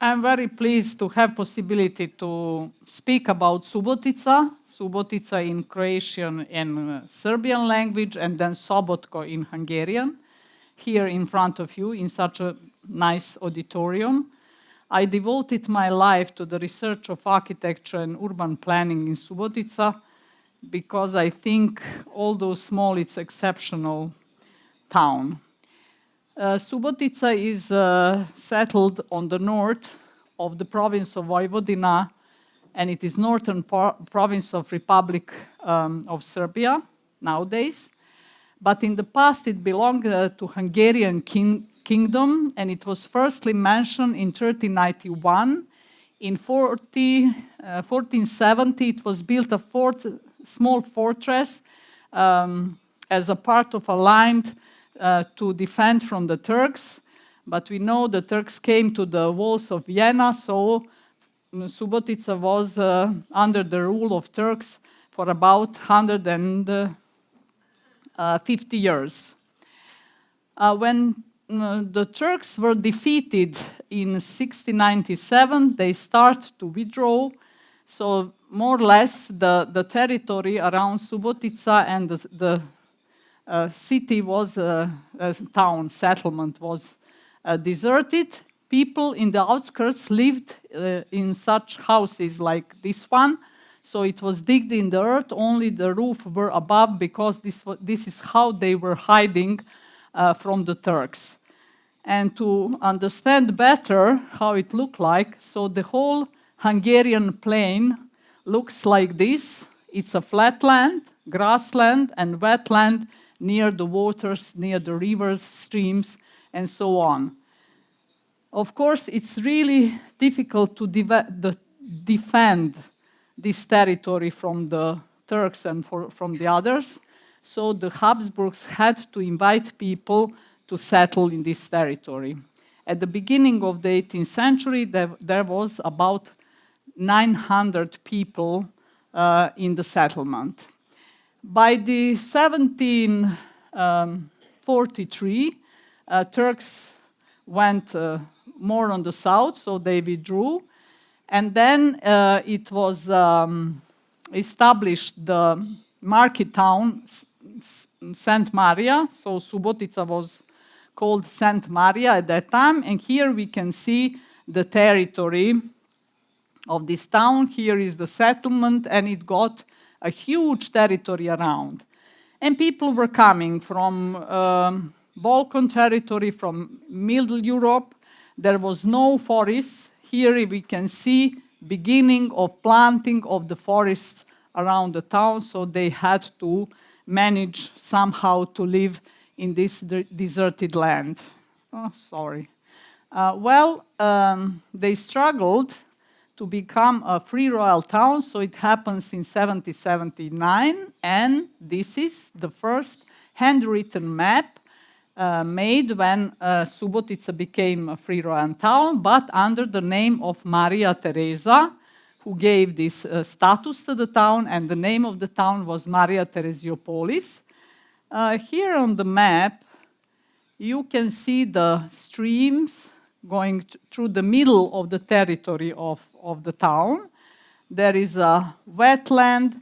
I'm very pleased to have possibility to speak about Subotica. Subotica in Croatian and Serbian language, and then Sobotko in Hungarian, here in front of you in such a nice auditorium. I devoted my life to the research of architecture and urban planning in Subotica because I think, although small, it's exceptional town. Subotica is settled on the north of the province of Vojvodina, and it is northern province of Republic of Serbia nowadays. But in the past, it belonged to Hungarian kingdom, and it was firstly mentioned in 1391. In 1470, it was built a small fortress as a part of a line to defend from the Turks. But we know the Turks came to the walls of Vienna, so Subotica was under the rule of Turks for about 150 years. When the Turks were defeated in 1697, they start to withdraw. So more or less the territory around Subotica and the city was, town settlement was deserted. People in the outskirts lived in such houses like this one. So it was digged in the earth, only the roof were above because this is how they were hiding from the Turks. And to understand better how it looked like, so the whole Hungarian plain looks like this. It's a flat land, grassland, and wetland near the waters, near the rivers, streams, and so on. Of course, it's really difficult to defend this territory from the Turks and from the others. So the Habsburgs had to invite people to settle in this territory. At the beginning of the 18th century, there was about 900 people in the settlement. By the 1743, Turks went more on the south, so they withdrew. And then it was established the market town, St. Maria. So Subotica was called St. Maria at that time. And here we can see the territory of this town. Here is the settlement, and it got a huge territory around. And people were coming from Balkan territory, from Middle Europe. There was no forests. Here we can see beginning of planting of the forests around the town, so they had to manage somehow to live in this deserted land. Oh, sorry. They struggled to become a free royal town, so it happens in 1779, and this is the first handwritten map made when Subotica became a free royal town, but under the name of Maria Teresa, who gave this status to the town, and the name of the town was Maria Teresiopolis. Here on the map, you can see the streams going through the middle of the territory of the town. There is a wetland,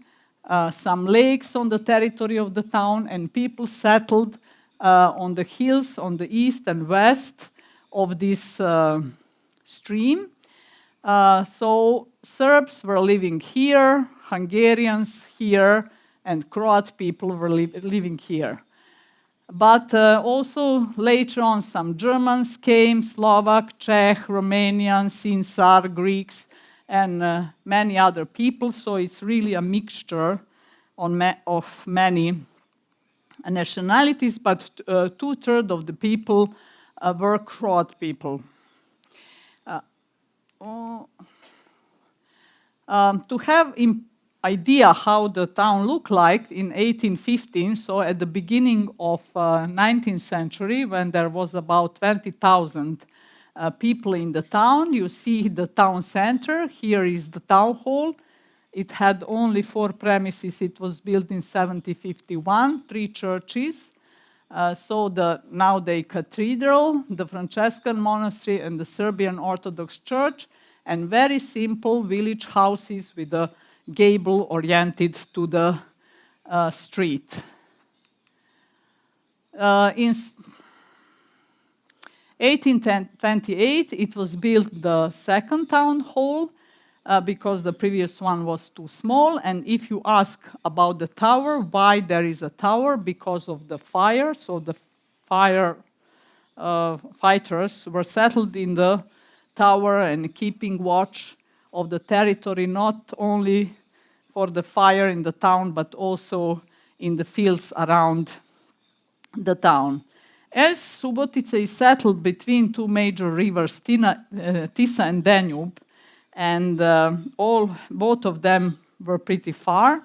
some lakes on the territory of the town, and people settled on the hills on the east and west of this stream. So Serbs were living here, Hungarians here, and Croat people were living here. But also later on some Germans came, Slovak, Czech, Romanians, Sinsar, Greeks, and many other people. So it's really a mixture of many nationalities, but 2/3 of the people were Croat people. To have idea how the town looked like in 1815, so at the beginning of 19th century, when there was about 20,000 people in the town, you see the town center. Here is the town hall. It had only 4 premises. It was built in 1751, 3 churches. So the nowadays cathedral, the Franciscan monastery, and the Serbian Orthodox Church, and very simple village houses with a gable oriented to the street. In 1828, it was built the second town hall because the previous one was too small. And if you ask about the tower, why there is a tower? Because of the fire. So the fighters were settled in the tower and keeping watch of the territory, not only for the fire in the town, but also in the fields around the town. As Subotica is settled between two major rivers, Tisa and Danube, and both of them were pretty far,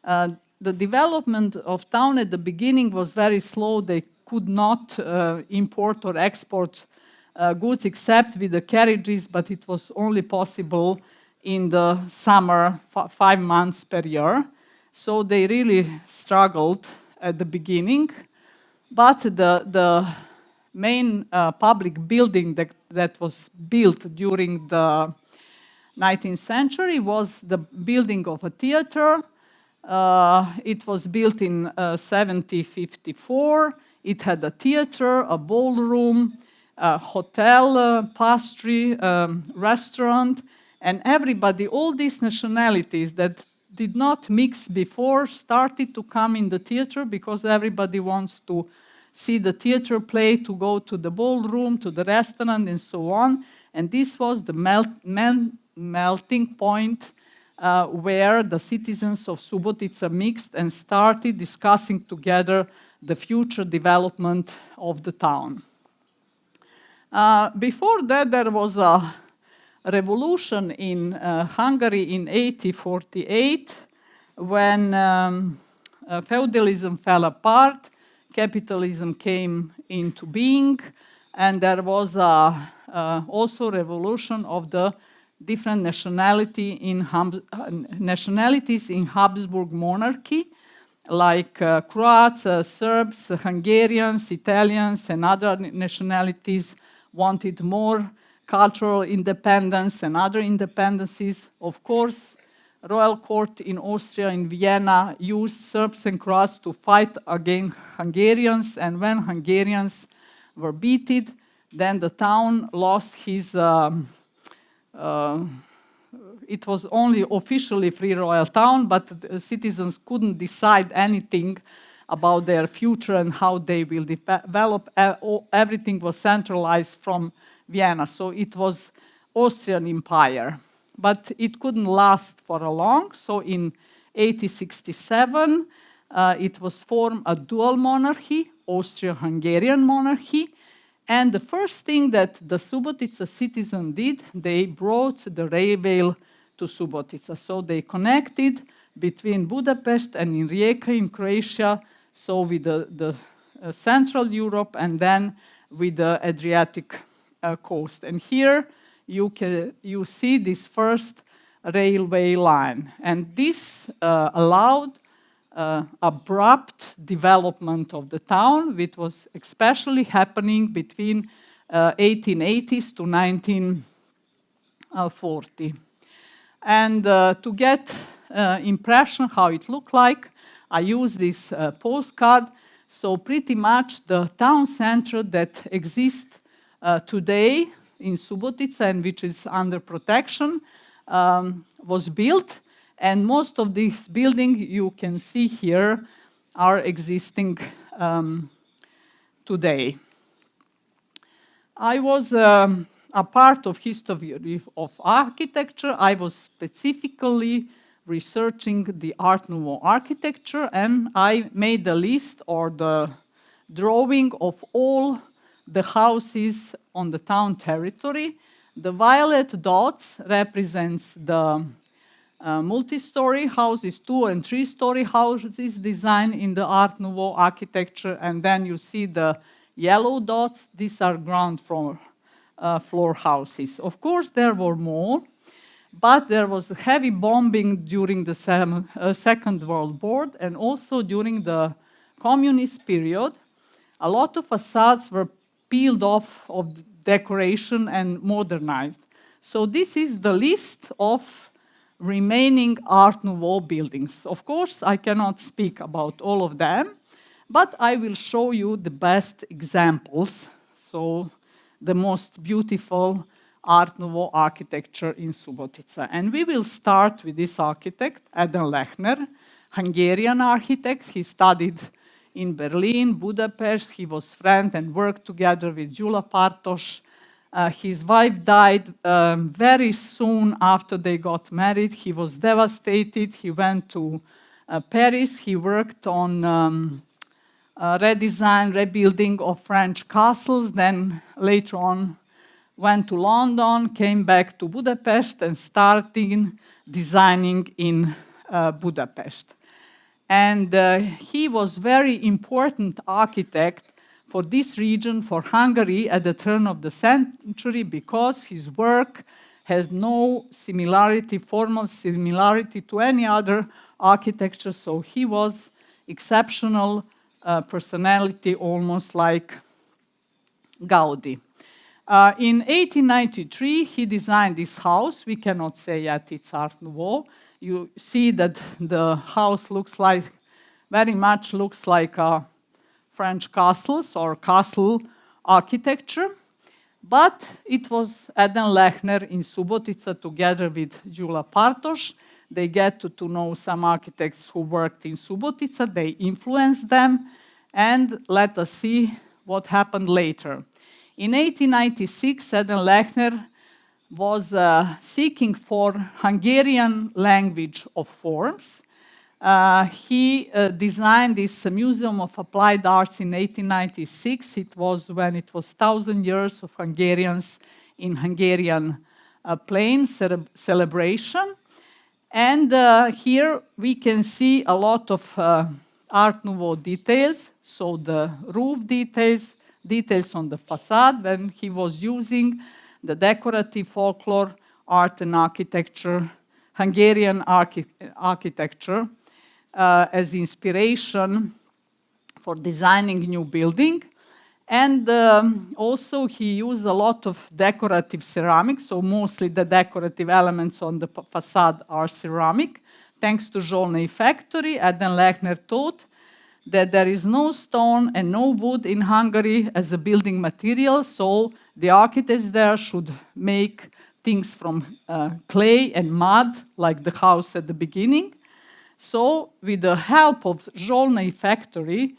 the development of town at the beginning was very slow. They could not import or export goods except with the carriages, but it was only possible in the summer, 5 months per year. So they really struggled at the beginning. But the main public building that was built during the 19th century was the building of a theater. It was built in 1754. It had a theater, a ballroom, a hotel, pastry, restaurant, and everybody, all these nationalities that did not mix before started to come in the theater because everybody wants to see the theater play, to go to the ballroom, to the restaurant, and so on. And this was the melting point where the citizens of Subotica mixed and started discussing together the future development of the town. Before that, there was a revolution in Hungary in 1848 when feudalism fell apart, capitalism came into being, and there was also revolution of the different nationalities in Habsburg monarchy, like Croats, Serbs, Hungarians, Italians, and other nationalities wanted more cultural independence and other independencies. Of course, royal court in Austria, in Vienna, used Serbs and Croats to fight against Hungarians, and when Hungarians were beaten, then the town lost his it was only officially free royal town, but the citizens couldn't decide anything about their future and how they will develop. Everything was centralized from Vienna, so it was Austrian Empire. But it couldn't last for a long, so in 1867 it was formed a dual monarchy, Austro-Hungarian monarchy. And the first thing that the Subotica citizen did, they brought the railway to Subotica. So they connected between Budapest and Rijeka in Croatia, so with the Central Europe and then with the Adriatic coast. And here you see this first railway line. And this allowed abrupt development of the town, which was especially happening between 1880s to 1940. And to get impression how it looked like, I use this postcard. So pretty much the town center that exists today in Subotica and which is under protection was built. And most of these buildings you can see here are existing today. I was a part of history of architecture. I was specifically researching the Art Nouveau architecture, and I made the list or the drawing of all the houses on the town territory. The violet dots represents the multi-story houses, 2- and 3-story houses designed in the Art Nouveau architecture, and then you see the yellow dots. These are ground floor houses. Of course, there were more, but there was heavy bombing during the Second World War and also during the communist period. a lot of facades were peeled off of the decoration and modernized. So this is the list of remaining Art Nouveau buildings. Of course, I cannot speak about all of them, but I will show you the best examples, so the most beautiful Art Nouveau architecture in Subotica. And we will start with this architect, Eden Lechner, Hungarian architect. He studied in Berlin, Budapest. He was friend and worked together with Gyula Partos. His wife died very soon after they got married. He was devastated. He went to Paris. He worked on redesign, rebuilding of French castles. Then later on went to London, came back to Budapest and started designing in Budapest. And he was very important architect for this region, for Hungary, at the turn of the century, because his work has no similarity, formal similarity to any other architecture. So he was exceptional personality, almost like Gaudi. In 1893, he designed this house. We cannot say yet it's Art Nouveau. You see that the house looks like, very much looks like French castles or castle architecture. But it was Eden Lechner in Subotica together with Gyula Partos. They get to know some architects who worked in Subotica. They influenced them. And let us see what happened later. In 1896, Eden Lechner was seeking for Hungarian language of forms. He designed this Museum of Applied Arts in 1896. It was when it was 1,000 years of Hungarians in Hungarian plain celebration. And here we can see a lot of Art Nouveau details. So the roof details, details on the facade when he was using the decorative folklore, art and architecture, Hungarian architecture as inspiration for designing new building. And also he used a lot of decorative ceramics, so mostly the decorative elements on the facade are ceramic. Thanks to Zsolnay factory, Eden Lechner thought that there is no stone and no wood in Hungary as a building material, so the architects there should make things from clay and mud, like the house at the beginning. So with the help of Zsolnay factory,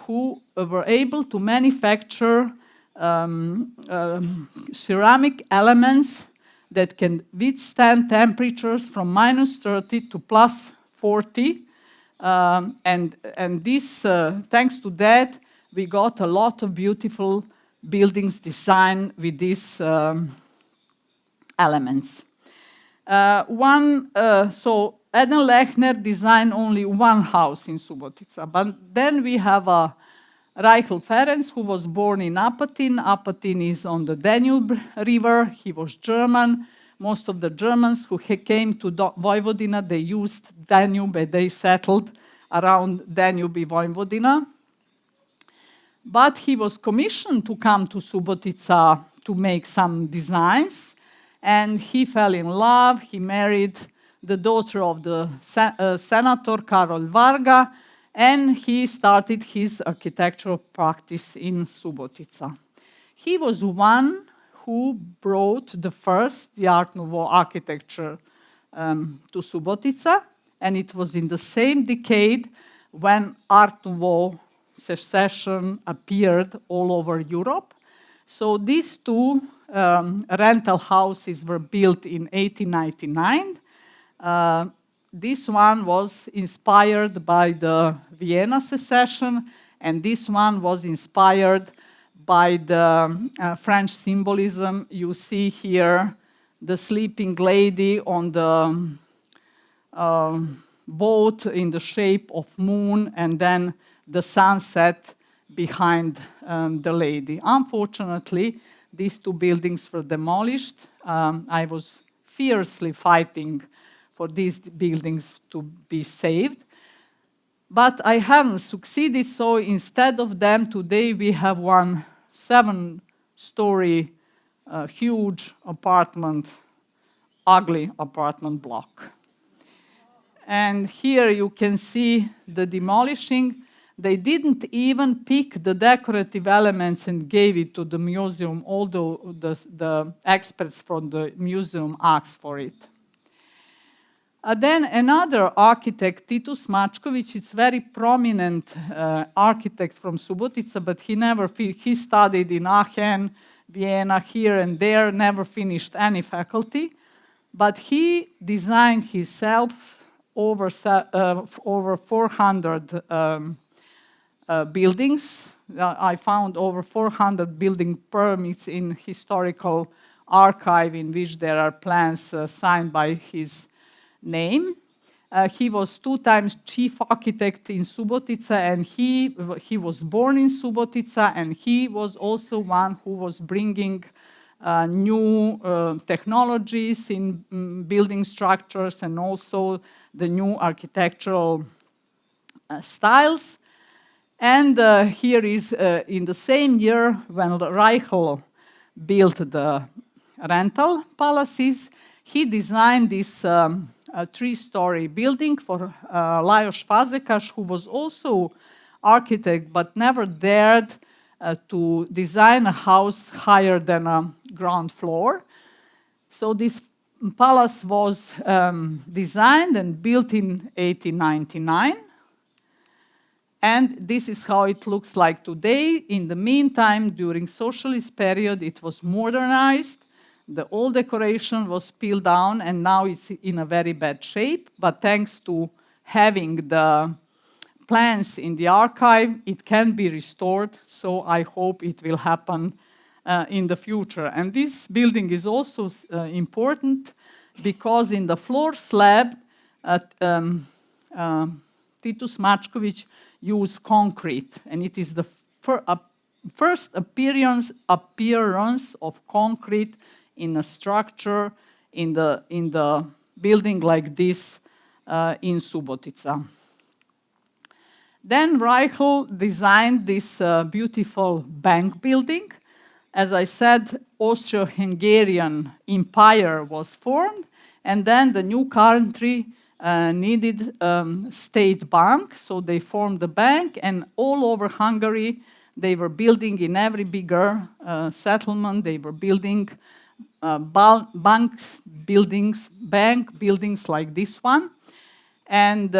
who were able to manufacture ceramic elements that can withstand temperatures from -30 to +40. And this, thanks to that, we got a lot of beautiful buildings designed with these elements. So Eden Lechner designed only one house in Subotica, but then we have Reichel Ferenc, who was born in Apatin. Apatin is on the Danube River. He was German. Most of the Germans who came to Vojvodina, they used Danube and they settled around Danube, Vojvodina. But he was commissioned to come to Subotica to make some designs, and he fell in love. He married the daughter of the senator Karol Varga, and he started his architectural practice in Subotica. He was one who brought the Art Nouveau architecture to Subotica, and it was in the same decade when Art Nouveau secession appeared all over Europe. So these two rental houses were built in 1899. This one was inspired by the Vienna secession, and this one was inspired by the French symbolism. You see here the sleeping lady on the boat in the shape of moon, and then the sunset behind the lady. Unfortunately, these two buildings were demolished. I was fiercely fighting for these buildings to be saved. But I haven't succeeded, so instead of them, today we have one 7-story huge apartment, ugly apartment block. And here you can see the demolishing. They didn't even pick the decorative elements and gave it to the museum, although the experts from the museum asked for it. Then another architect, Titus Mačković, is very prominent architect from Subotica, but he studied in Aachen, Vienna, here and there, never finished any faculty. But he designed himself over 400 buildings. I found over 400 building permits in historical archive in which there are plans signed by his name. He was 2 times chief architect in Subotica, and he was born in Subotica, and he was also one who was bringing new technologies in building structures and also the new architectural styles. And here is in the same year when Reichel built the rental palaces, he designed this 3-story building for Lajos Fazekas, who was also architect but never dared to design a house higher than a ground floor. So this palace was designed and built in 1899. And this is how it looks like today. In the meantime, during socialist period, it was modernized. The old decoration was peeled down, and now it's in a very bad shape. But thanks to having the plans in the archive, it can be restored. So I hope it will happen in the future. And this building is also important because in the floor slab, Titus Mačković used concrete, and it is the first appearance of concrete in a structure in the building like this in Subotica. Then Reichel designed this beautiful bank building. As I said, Austro-Hungarian Empire was formed, and then the new country needed state bank, so they formed the bank, and all over Hungary they were building in every bigger settlement, they were building bank buildings like this one. And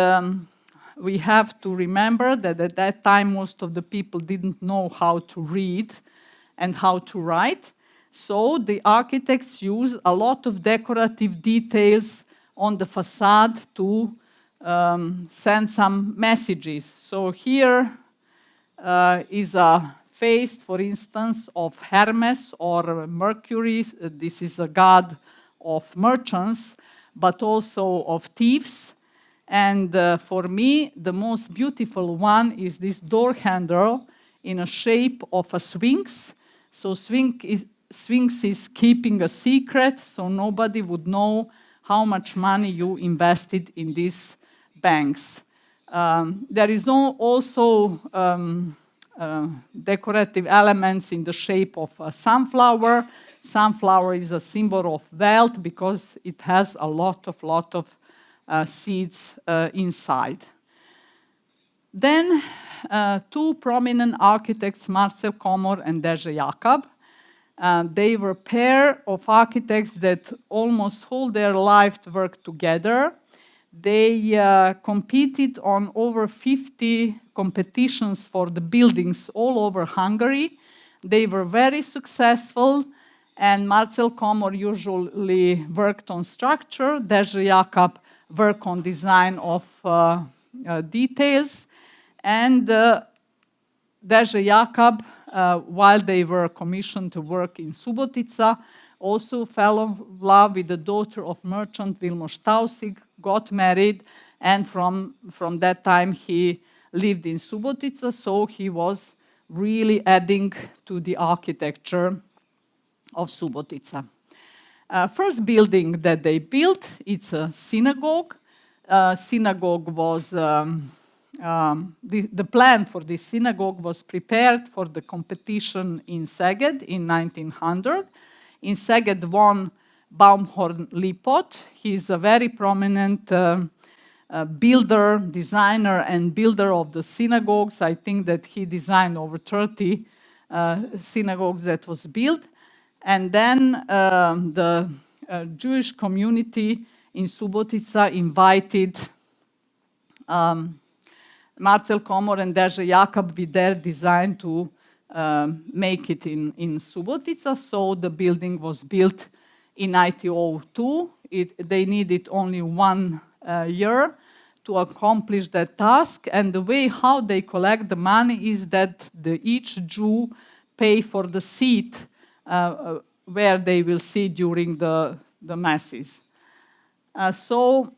we have to remember that at that time most of the people didn't know how to read and how to write. So the architects used a lot of decorative details on the facade to send some messages. So here is a face, for instance, of Hermes or Mercury. This is a god of merchants, but also of thieves. And for me, the most beautiful one is this door handle in a shape of a sphinx. So Sphinx is keeping a secret, so nobody would know how much money you invested in these banks. There is also decorative elements in the shape of a sunflower. Sunflower is a symbol of wealth because it has a lot of seeds inside. Then 2 prominent architects, Marcel Komor and Deže Jakab. They were a pair of architects that almost all their life worked together. They competed on over 50 competitions for the buildings all over Hungary. They were very successful, and Marcel Komor usually worked on structure. Deže Jakab worked on design of details. And Deže Jakab, while they were commissioned to work in Subotica, also fell in love with the daughter of merchant Vilmos Tausig, got married, and from that time he lived in Subotica, so he was really adding to the architecture of Subotica. First building that they built, it's a synagogue. Synagogue was the plan for this synagogue was prepared for the competition in Szeged in 1900. In Szeged won Baumhorn Lipot. He's a very prominent builder, designer, and builder of the synagogues. I think that he designed over 30 synagogues that was built. And then the Jewish community in Subotica invited Marcel Komor and Deže Jakab with their design to make it in Subotica. So the building was built in 1902. They needed only 1 year to accomplish that task. And the way how they collect the money is that each Jew pay for the seat where they will sit during the masses. So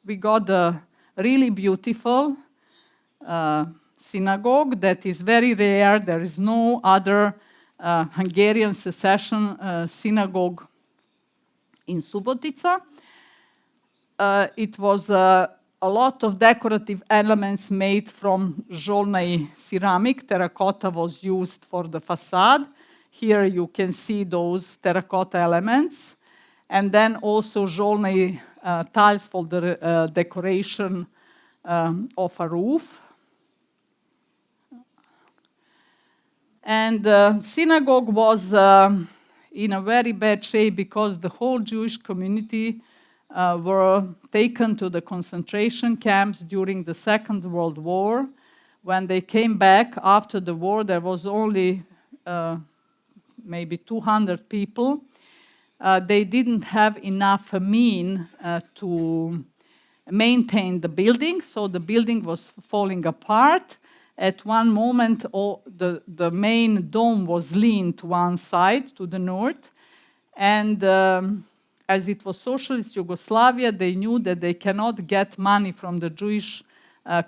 we got a really beautiful synagogue that is very rare. There is no other Hungarian secession synagogue in Subotica. It was a lot of decorative elements made from Zsolnai ceramic. Terracotta was used for the facade. Here you can see those terracotta elements. And then also Zsolnai tiles for the decoration of a roof. And the synagogue was in a very bad shape because the whole Jewish community were taken to the concentration camps during the Second World War. When they came back after the war, there was only maybe 200 people. They didn't have enough mean to maintain the building, so the building was falling apart. At one moment, the main dome was leaned to one side, to the north, and as it was socialist Yugoslavia, they knew that they cannot get money from the Jewish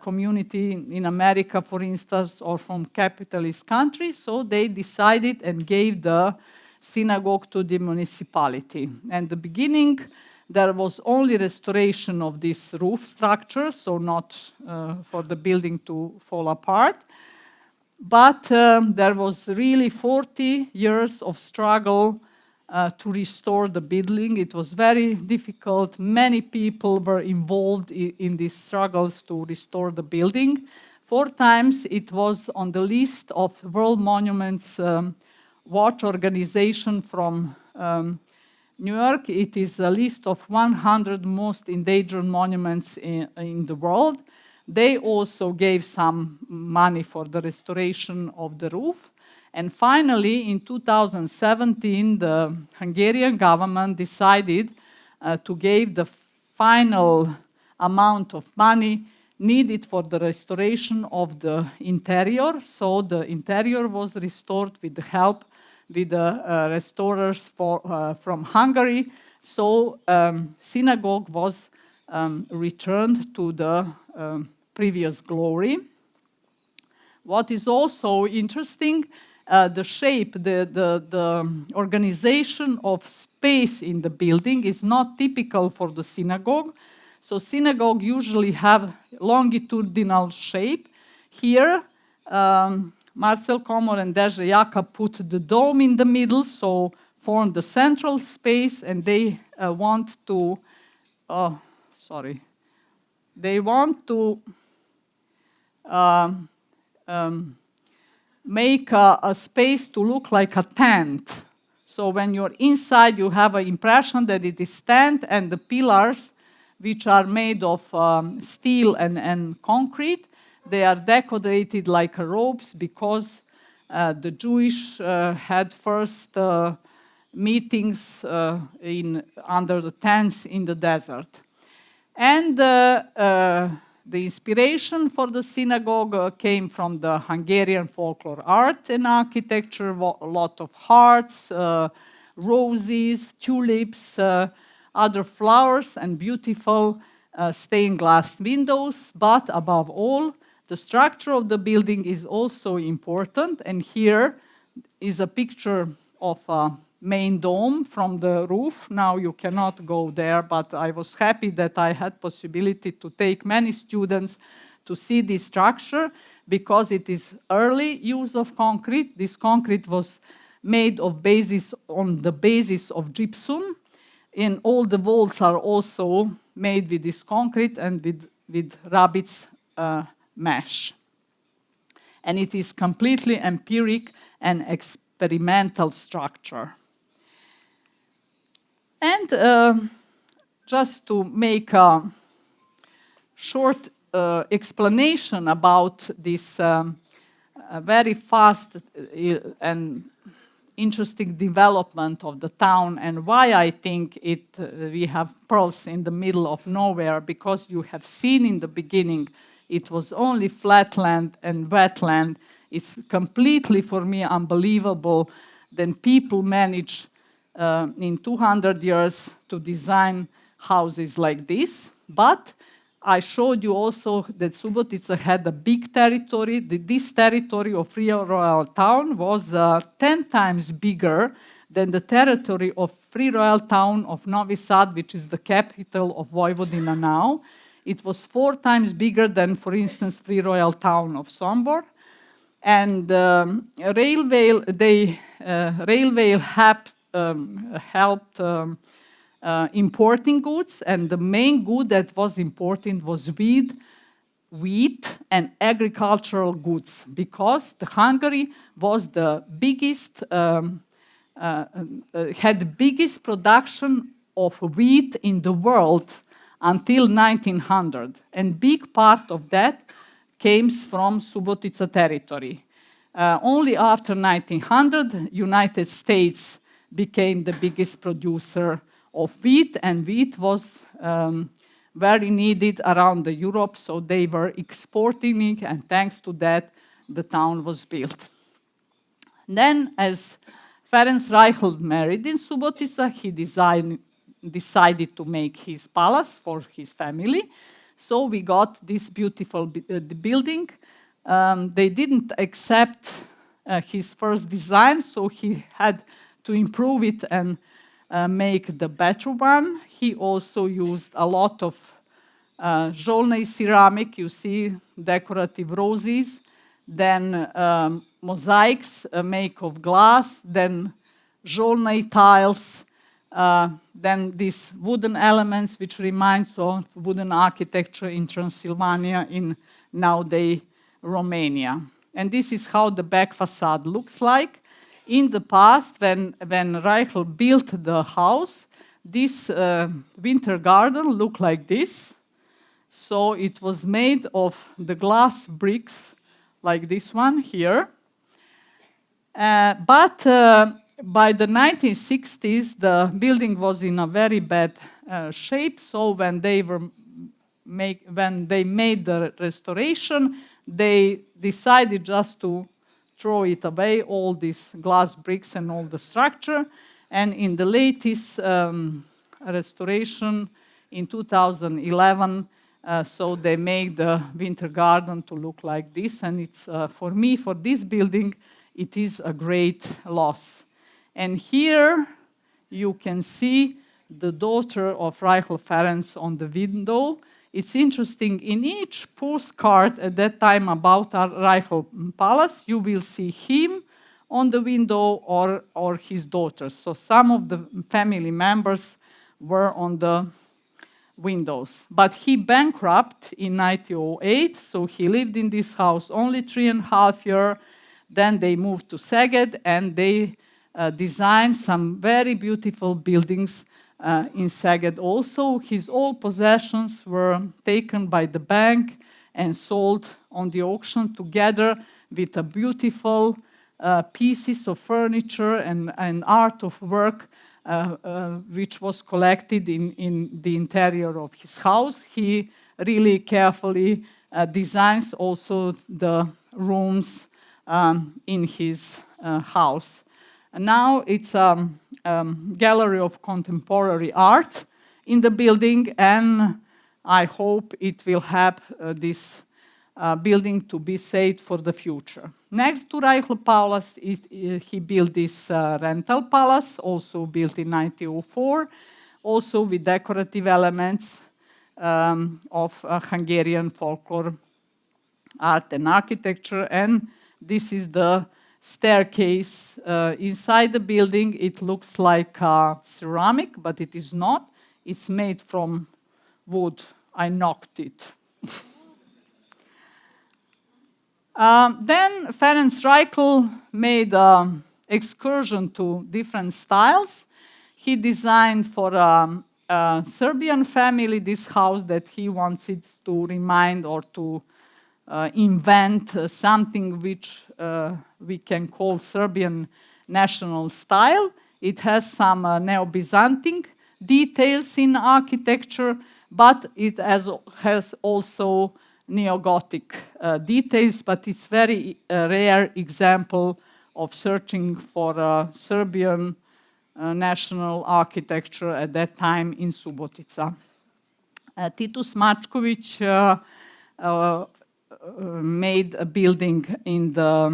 community in America, for instance, or from capitalist countries, so they decided and gave the synagogue to the municipality. And the beginning, there was only restoration of this roof structure, so not for the building to fall apart. But there was really 40 years of struggle to restore the building. It was very difficult. Many people were involved in these struggles to restore the building. 4 times it was on the list of World Monuments Watch organization from New York. It is a list of 100 most endangered monuments in the world. They also gave some money for the restoration of the roof. And finally, in 2017, the Hungarian government decided to give the final amount of money needed for the restoration of the interior. So the interior was restored with the help with the restorers from Hungary. So synagogue was returned to the previous glory. What is also interesting, the shape, the organization of space in the building is not typical for the synagogue. So synagogue usually have longitudinal shape. Here, Marcel Komor and Deže Jakab put the dome in the middle, so form the central space, and they want to, they want to make a space to look like a tent. So when you're inside, you have an impression that it is tent, and the pillars, which are made of steel and concrete, they are decorated like ropes because the Jewish had first meetings under the tents in the desert. And the inspiration for the synagogue came from the Hungarian folklore art and architecture, a lot of hearts, roses, tulips, other flowers, and beautiful stained glass windows. But above all, the structure of the building is also important. And here is a picture of a main dome from the roof. Now you cannot go there, but I was happy that I had possibility to take many students to see this structure because it is early use of concrete. This concrete was made on the basis of gypsum, and all the walls are also made with this concrete and with rabbit's mesh. And it is completely empiric and experimental structure. And just to make a short explanation about this very fast and interesting development of the town and why I think we have pearls in the middle of nowhere, because you have seen in the beginning it was only flat land and wetland. It's completely, for me, unbelievable that people manage in 200 years to design houses like this. But I showed you also that Subotica had a big territory. This territory of Free Royal Town was 10 times bigger than the territory of Free Royal Town of Novi Sad, which is the capital of Vojvodina now. It was 4 times bigger than, for instance, Free Royal Town of Sombor. And railway helped importing goods, and the main good that was important was wheat and agricultural goods, because Hungary was the biggest, had the biggest production of wheat in the world until 1900, and big part of that came from Subotica territory. Only after 1900, United States became the biggest producer of wheat, and wheat was very needed around Europe, so they were exporting it, and thanks to that, the town was built. Then, as Ferenc Reichelt married in Subotica, he decided to make his palace for his family. So we got this beautiful building. They didn't accept his first design, so he had to improve it and make the better one. He also used a lot of Žolnej ceramic, you see decorative roses, then mosaics made of glass, then Žolnej tiles, then these wooden elements which reminds of wooden architecture in Transylvania in nowadays Romania. And this is how the back facade looks like. In the past, when Reichelt built the house, this winter garden looked like this. So it was made of the glass bricks, like this one here. But by the 1960s, the building was in a very bad shape. So when they made the restoration, they decided just to throw it away, all these glass bricks and all the structure. And in the latest restoration in 2011, so they made the winter garden to look like this. And it's, for me, for this building, it is a great loss. And here you can see the daughter of Reichelt Ferenc on the window. It's interesting, in each postcard at that time about our Reichelt Palace, you will see him on the window or his daughter. So some of the family members were on the windows. But he bankrupt in 1908, so he lived in this house only 3.5 years. Then they moved to Szeged, and they designed some very beautiful buildings in Szeged also. His old possessions were taken by the bank and sold on the auction together with a beautiful pieces of furniture and art of work which was collected in the interior of his house. He really carefully designs also the rooms in his house. And now it's a gallery of contemporary art in the building, and I hope it will help this building to be saved for the future. Next to Reichel Palace, he built this rental palace, also built in 1904, also with decorative elements of Hungarian folklore art and architecture. And this is the staircase inside the building. It looks like ceramic, but it is not. It's made from wood. I knocked it. Then Ferenc Reichel made an excursion to different styles. He designed for a Serbian family this house that he wants it to remind or to invent something which we can call Serbian national style. It has some Neo-Byzantine details in architecture, but it has also Neo-Gothic details, but it's very rare example of searching for Serbian national architecture at that time in Subotica. Titus Mačković made a building in the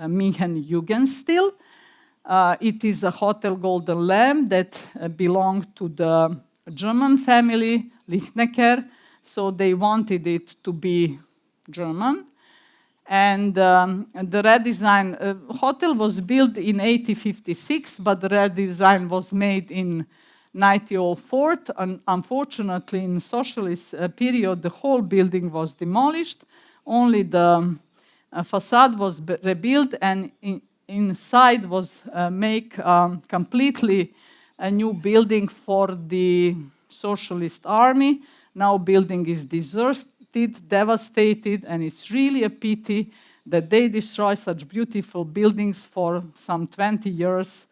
Minhen Jugendstil. It is a Hotel Golden Lamb that belonged to the German family, Lichtnecker, so they wanted it to be German. And the redesign, hotel was built in 1856, but the redesign was made in 1904. And unfortunately, in socialist period, the whole building was demolished. Only the facade was rebuilt, and inside was made completely a new building for the socialist army. Now building is deserted, devastated, and it's really a pity that they destroy such beautiful buildings for some 20 years.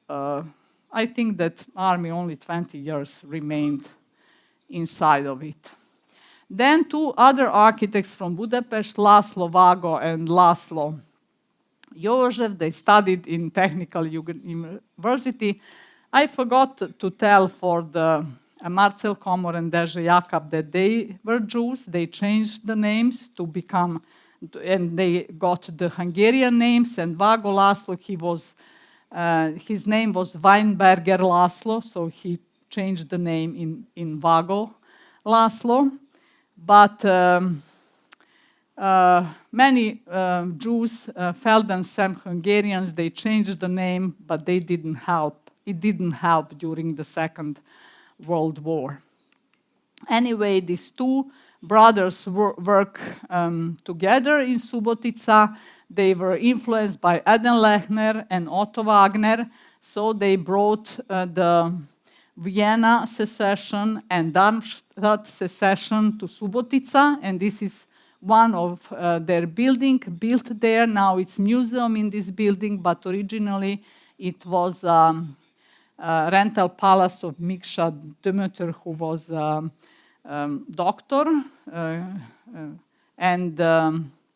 I think that army only 20 years remained inside of it. Then two other architects from Budapest, Laszlo Vago and Laszlo József, they studied in Technical University. I forgot to tell for the Marcel Komor and Deže Jakab that they were Jews. They changed the names to become, and they got the Hungarian names. And Vago Laszlo, his name was Weinberger Laszlo, so he changed the name in Vago Laszlo. But many Jews felt themselves Hungarians. They changed the name, but they didn't help. It didn't help during the Second World War. Anyway, these two brothers work together in Subotica. They were influenced by Eden Lechner and Otto Wagner, so they brought the Vienna secession and Darmstadt secession to Subotica, and this is one of their building built there. Now it's museum in this building, but originally it was rental palace of Mikša Demeter, who was a doctor. And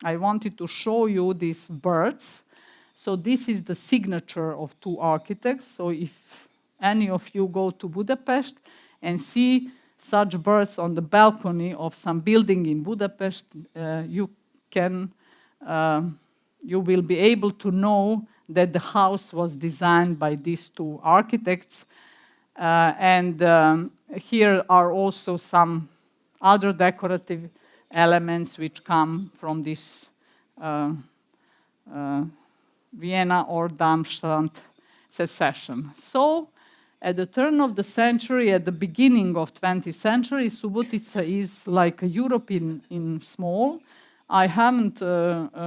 I wanted to show you these birds. So this is the signature of two architects. So if any of you go to Budapest and see such birds on the balcony of some building in Budapest, you will be able to know that the house was designed by these two architects. And here are also some other decorative elements which come from this Vienna or Darmstadt secession. So at the turn of the century, at the beginning of 20th century, Subotica is like a Europe in small. I haven't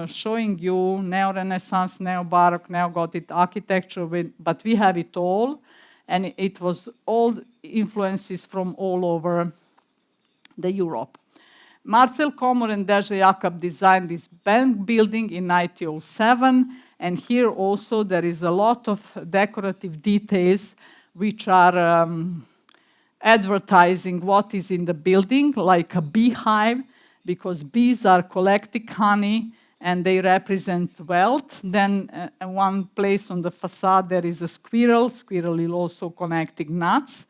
showing you Neo-Renaissance, Neo-Baroque, Neo-Gothic architecture, but we have it all. And it was all influences from all over the Europe. Marcel Komor and Deže Jakab designed this bank building in 1907. And here also there is a lot of decorative details which are advertising what is in the building, like a beehive, because bees are collecting honey and they represent wealth. Then one place on the facade there is a squirrel. Squirrel is also connecting nuts.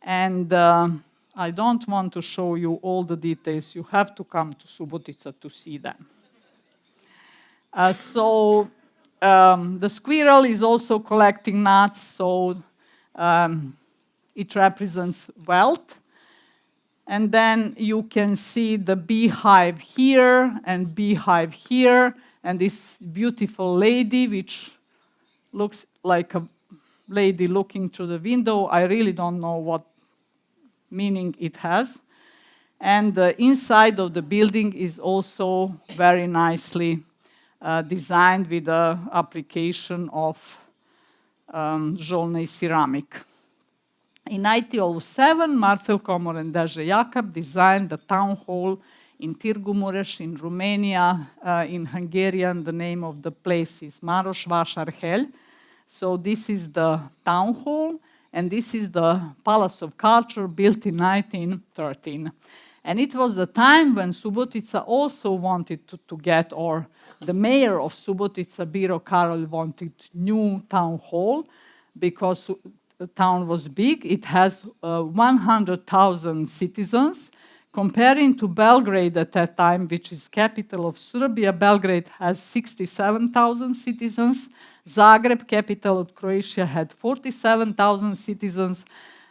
And I don't want to show you all the details. You have to come to Subotica to see them. The squirrel is also collecting nuts, so it represents wealth. And then you can see the beehive here and beehive here, and this beautiful lady, which looks like a lady looking through the window. I really don't know what meaning it has. And the inside of the building is also very nicely designed with the application of žolný ceramic. In 1907, Marcel Komor and Deže Jakab designed the town hall in Târgu Mureș in Romania. In Hungarian, the name of the place is Marosvásárhely. So this is the town hall, and this is the Palace of Culture built in 1913. And it was the time when Subotica also wanted to get, or the mayor of Subotica, Biro Karol, wanted new town hall because the town was big. It has 100,000 citizens. Comparing to Belgrade at that time, which is capital of Serbia, Belgrade has 67,000 citizens. Zagreb, capital of Croatia, had 47,000 citizens.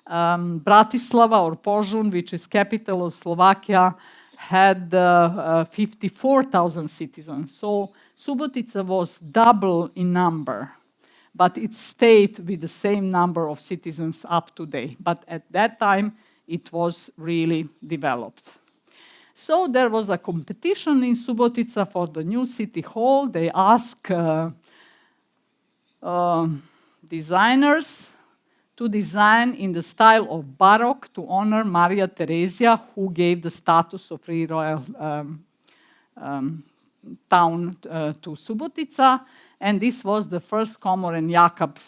Bratislava or Požun, which is capital of Slovakia, had 54,000 citizens. So Subotica was double in number, but it stayed with the same number of citizens up to date. But at that time, it was really developed. So there was a competition in Subotica for the new city hall. They asked designers to design in the style of Baroque to honor Maria Theresia, who gave the status of free royal town to Subotica. And this was the first Komor and Jakab.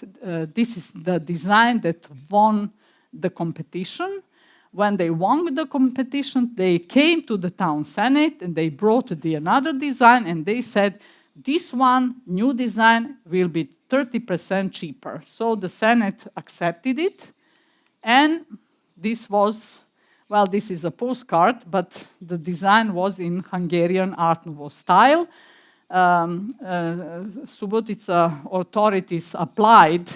This is the design that won the competition. When they won the competition, they came to the town senate and they brought another design, and they said, this one, new design, will be 30% cheaper. So the Senate accepted it, and this was, well, this is a postcard, but the design was in Hungarian Art Nouveau style. Subotica authorities applied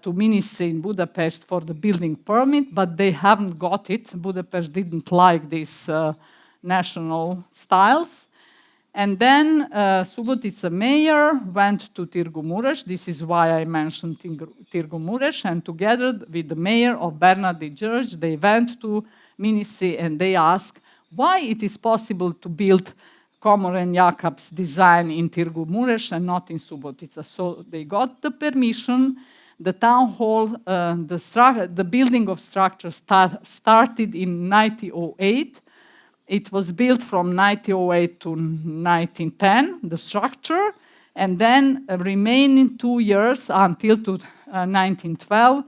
to ministry in Budapest for the building permit, but they haven't got it. Budapest didn't like these national styles. And then Subotica mayor went to Târgu Mureș. This is why I mentioned Târgu Mureș. And together with the mayor of Bernardi George, they went to ministry and they asked why it is possible to build Komor and Jakab's design in Târgu Mureș and not in Subotica. So they got the permission. The town hall, the building of structure started in 1908. It was built from 1908 to 1910, the structure, and then remaining 2 years until 1912,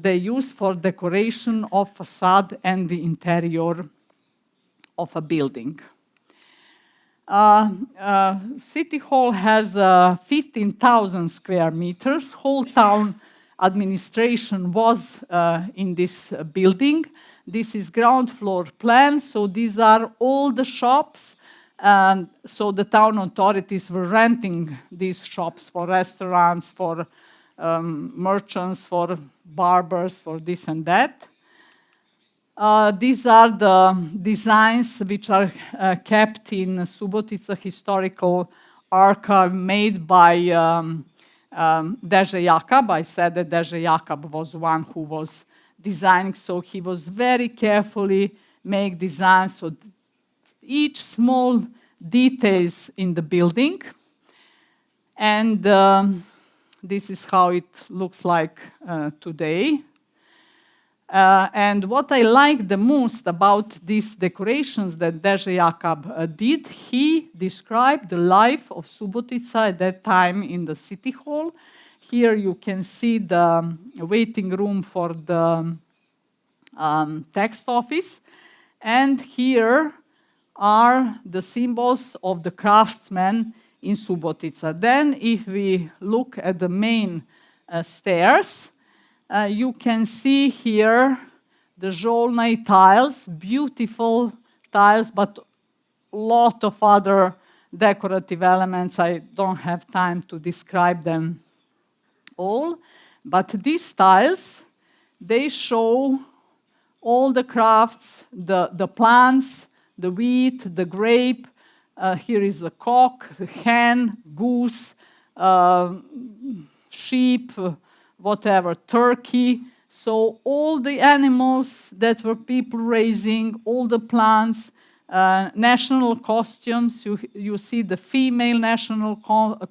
they used for decoration of facade and the interior of a building. City Hall has 15,000 square meters. Whole town administration was in this building. This is ground floor plan, so these are all the shops. So the town authorities were renting these shops for restaurants, for merchants, for barbers, for this and that. These are the designs which are kept in Subotica Historical Archive made by Deže Jakab. I said that Deže Jakab was one who was designing, so he was very carefully make designs, so each small details in the building. And this is how it looks like today. And what I like the most about these decorations that Deže Jakab did, he described the life of Subotica at that time in the city hall. Here you can see the waiting room for the text office. And here are the symbols of the craftsmen in Subotica. Then if we look at the main stairs, you can see here the žolný tiles, beautiful tiles, but a lot of other decorative elements. I don't have time to describe them all, but these tiles, they show all the crafts, the plants, the wheat, the grape. Here is the cock, the hen, goose, sheep, whatever, turkey. So all the animals that were people raising, all the plants, national costumes. You see the female national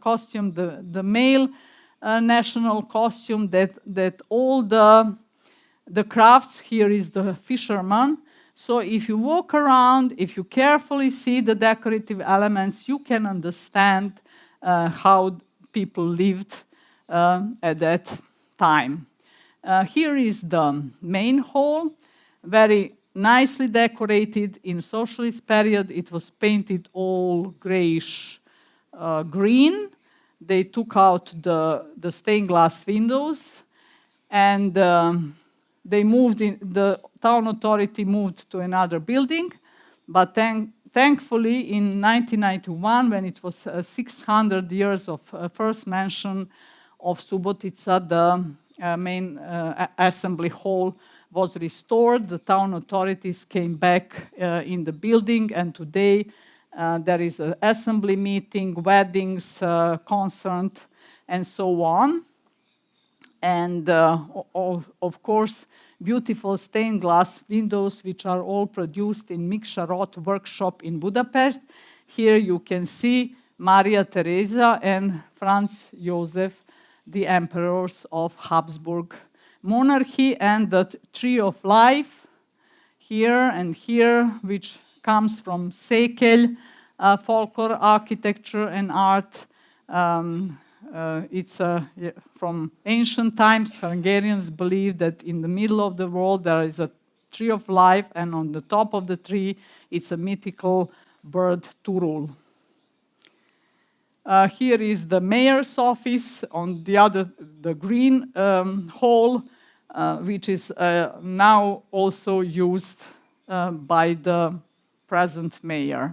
costume, the male national costume, that all the crafts. Here is the fisherman. So if you walk around, if you carefully see the decorative elements, you can understand how people lived at that time. Here is the main hall, very nicely decorated. In socialist period, it was painted all grayish green. They took out the stained glass windows, and they moved in. The town authority moved to another building, but thankfully in 1991, when it was 600 years of first mention of Subotica, the main assembly hall was restored. The town authorities came back in the building, and today there is an assembly meeting, weddings, concert, and so on. And of course, beautiful stained glass windows, which are all produced in Mixarot workshop in Budapest. Here you can see Maria Theresa and Franz Joseph, the emperors of Habsburg monarchy, and the Tree of Life here and here, which comes from Cicle, folklore, architecture, and art. It's from ancient times. Hungarians believe that in the middle of the world there is a tree of life, and on the top of the tree it's a mythical bird, Turul. Here is the mayor's office. On the other, the green hall, which is now also used by the present mayor.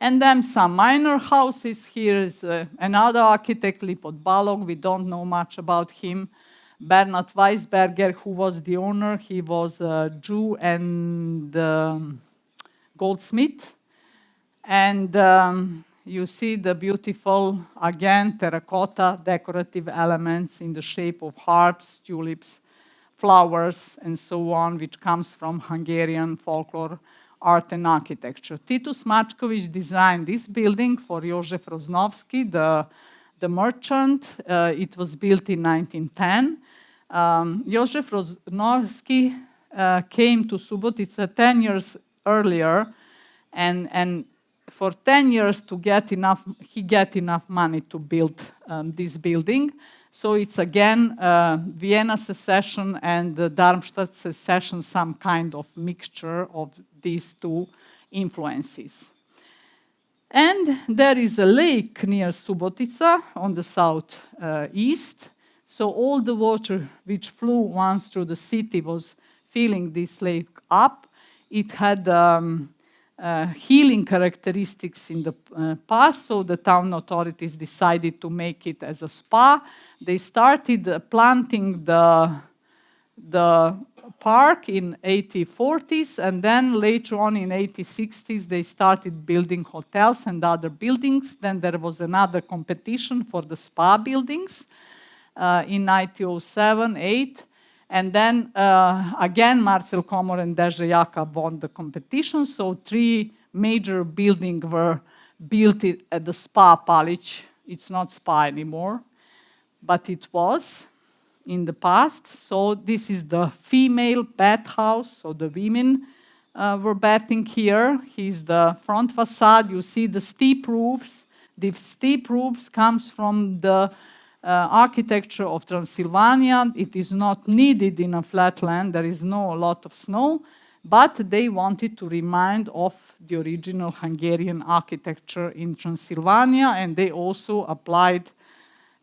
And then some minor houses. Here is another architect, Lipot Balog. We don't know much about him. Bernard Weisberger, who was the owner, he was a Jew and goldsmith. And you see the beautiful, again, terracotta decorative elements in the shape of harps, tulips, flowers, and so on, which comes from Hungarian folklore, art and architecture. Titus Mačković designed this building for Jozef Roznovsky, the merchant. It was built in 1910. Jozef Roznovsky came to Subotica 10 years earlier, and for 10 years he get enough money to build this building. So it's again Vienna secession and the Darmstadt secession, some kind of mixture of these two influences. And there is a lake near Subotica on the southeast. So all the water which flew once through the city was filling this lake up. It had healing characteristics in the past, so the town authorities decided to make it as a spa. They started planting the park in 1840s, and then later on in 1860s they started building hotels and other buildings. Then there was another competition for the spa buildings in 1907-8. And then again, Marcel Komor and Deže Jakab won the competition. So 3 major buildings were built at the Spa Palić. It's not spa anymore, but it was in the past. So this is the female bathhouse. So the women were bathing here. Here's the front facade. You see the steep roofs. The steep roofs comes from the architecture of Transylvania. It is not needed in a flat land. There is no lot of snow, but they wanted to remind of the original Hungarian architecture in Transylvania, and they also applied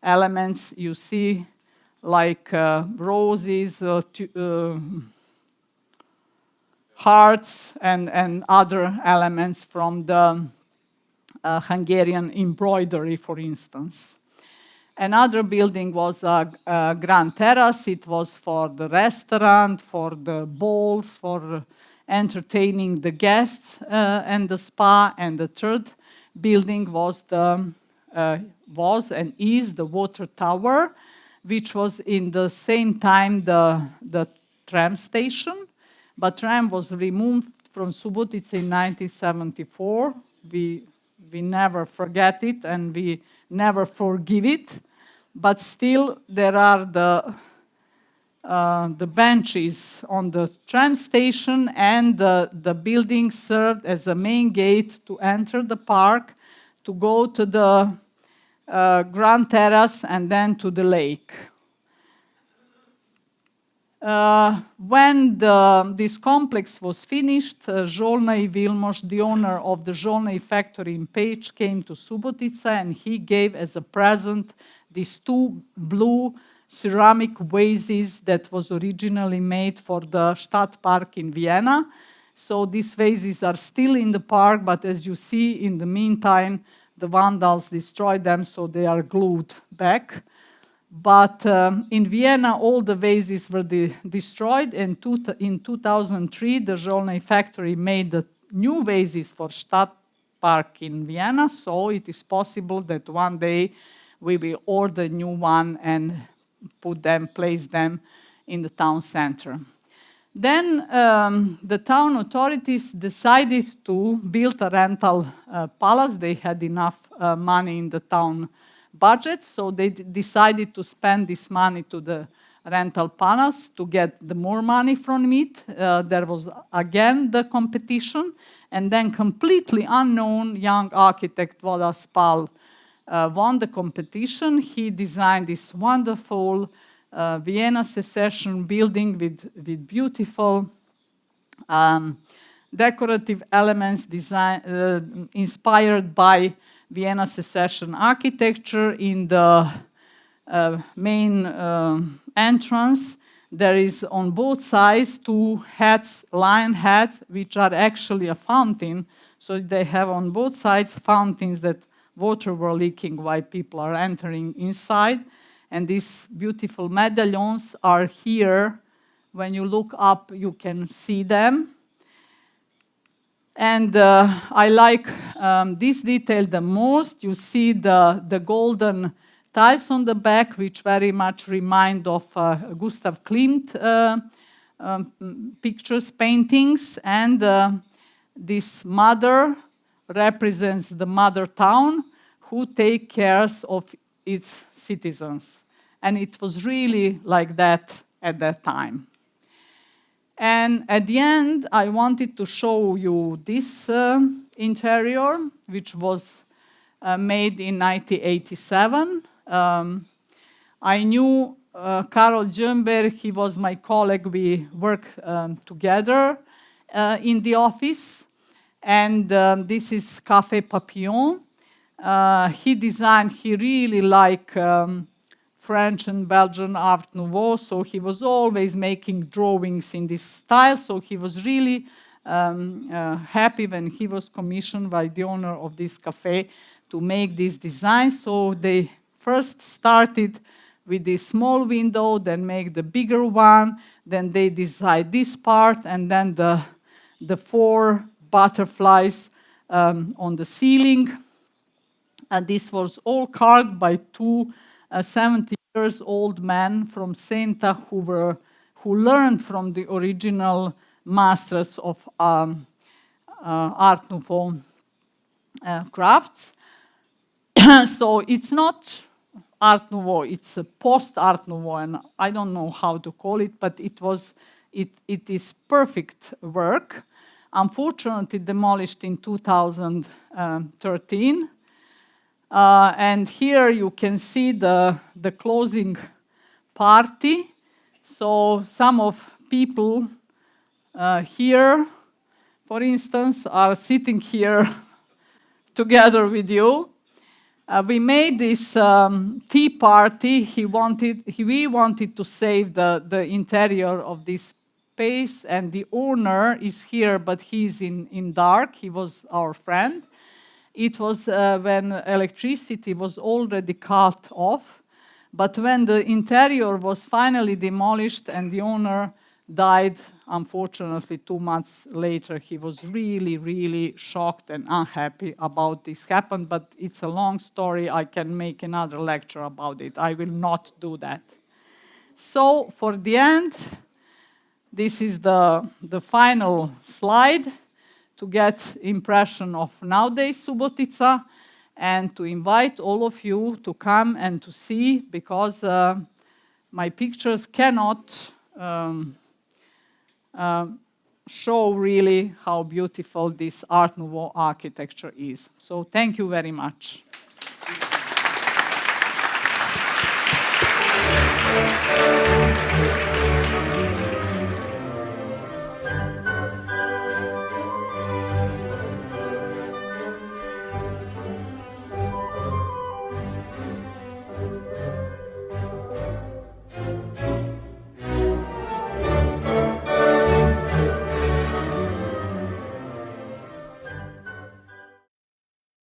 elements you see like roses, hearts, and other elements from the Hungarian embroidery, for instance. Another building was a Grand Terrace. It was for the restaurant, for the balls, for entertaining the guests, and the spa. And the third building was and is the water tower, which was in the same time the tram station. But tram was removed from Subotica in 1974. We never forget it, and we never forgive it. But still, there are the benches on the tram station, and the building served as a main gate to enter the park, to go to the Grand Terrace, and then to the lake. When this complex was finished, Zsolnai Vilmos, the owner of the Zsolnai factory in Pécs, came to Subotica, and he gave as a present these two blue ceramic vases that was originally made for the Stadtpark in Vienna. So these vases are still in the park, but as you see, in the meantime, the vandals destroyed them, so they are glued back. But in Vienna, all the vases were destroyed, and in 2003, the Zsolnai factory made the new vases for Stadtpark in Vienna, so it is possible that one day we will order new one and place them in the town center. Then the town authorities decided to build a rental palace. They had enough money in the town budget, so they decided to spend this money to the rental palace to get the more money from it. There was again the competition, and then completely unknown young architect Vladas Pál won the competition. He designed this wonderful Vienna Secession building with beautiful decorative elements inspired by Vienna Secession architecture. In the main entrance, there is on both sides two heads, lion heads, which are actually a fountain. So they have on both sides fountains that water were leaking while people are entering inside. And these beautiful medallions are here. When you look up, you can see them. And I like this detail the most. You see the golden tiles on the back, which very much remind of Gustav Klimt pictures, paintings. And this mother represents the mother town who take care of its citizens. And it was really like that at that time. And at the end, I wanted to show you this interior, which was made in 1987. I knew Karol Gyömber. He was my colleague. We worked together in the office. And this is Café Papillon. He really liked French and Belgian Art Nouveau, so he was always making drawings in this style. So he was really happy when he was commissioned by the owner of this cafe to make this design. So they first started with this small window, then make the bigger one, then they design this part, and then the four butterflies on the ceiling. And this was all carved by two 70-year-old men from Senta who learned from the original masters of Art Nouveau crafts. So it's not Art Nouveau, it's a post-Art Nouveau, and I don't know how to call it, but it is perfect work. Unfortunately demolished in 2013. And here you can see the closing party. So some of people here, for instance, are sitting here together with you. We made this tea party. We wanted to save the interior of this space, and the owner is here, but he's in dark. He was our friend. it was when electricity was already cut off, but when the interior was finally demolished and the owner died, unfortunately, 2 months later, he was really, really shocked and unhappy about this happened, but it's a long story. I can make another lecture about it. I will not do that. So for the end, this is the final slide to get impression of nowadays Subotica, and to invite all of you to come and to see, because my pictures cannot show really how beautiful this Art Nouveau architecture is. So thank you very much.